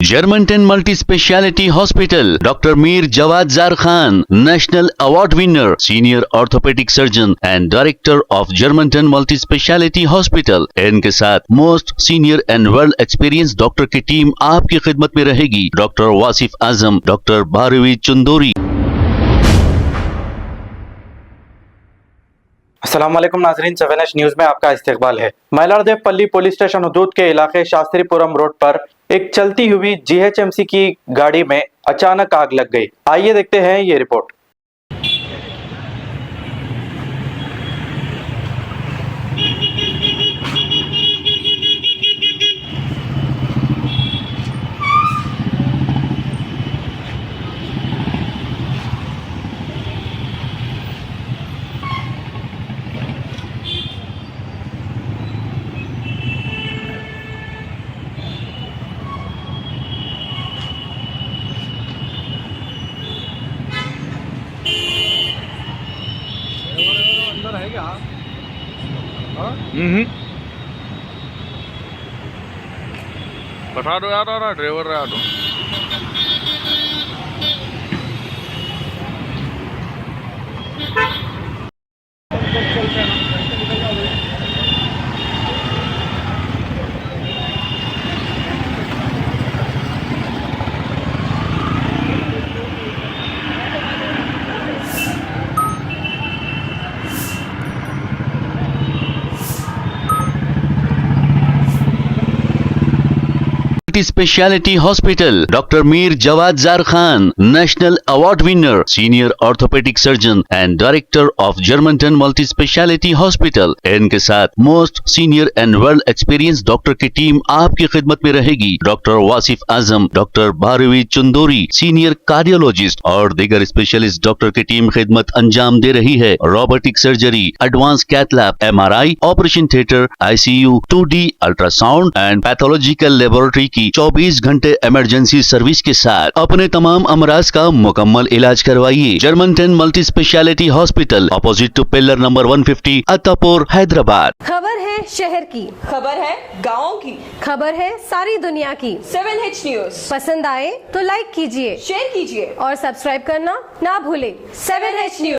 Germantown Multi Speciality Hospital, Dr. Mir Jawad Zar Khan, National Award winner, Senior Orthopedic Surgeon and Director of Germantown Multi Speciality Hospital। इनके साथ most senior and world experience doctor की team आपकी खिदमत में रहेगी। Doctor Wasif Azam, doctor Bharvi Chandori. अस्सलाम वालेकुम नाजरीन, 7H न्यूज में आपका इस्तकबाल है। मइलारदेव पुलिस स्टेशन हदूद के इलाके शास्त्रीपुरम रोड पर एक चलती हुई GHMC की गाड़ी में अचानक आग लग गई। आइए देखते हैं ये रिपोर्ट। अंदर है क्या? बता दो यार, ड्राइवर रहा दो। Speciality hospital, doctor Mir Jawad Zar Khan, national award winner, senior orthopaedic surgeon and director of Germanton multi speciality hospital. इनके साथ most senior and world experience doctor की टीम आपकी खिदमत में रहेगी। Doctor Wasif Azam, doctor Bharvi Chandori, senior cardiologist और दीगर स्पेशलिस्ट डॉक्टर की टीम खिदमत अंजाम दे रही है। Robotic surgery, advance cath lab, MRI, operation theatre, ICU, 2D ultrasound and pathological laboratory की 24 घंटे इमरजेंसी सर्विस के साथ अपने तमाम अमराज का मुकम्मल इलाज करवाइए। Germanton multi speciality hospital, opposite to pillar number 150, Attapur, Hyderabad. खबर है शहर की, खबर है गाँव की, खबर है सारी दुनिया की। 7H न्यूज पसंद आए तो लाइक कीजिए, शेयर कीजिए और सब्सक्राइब करना ना भूले। 7H news.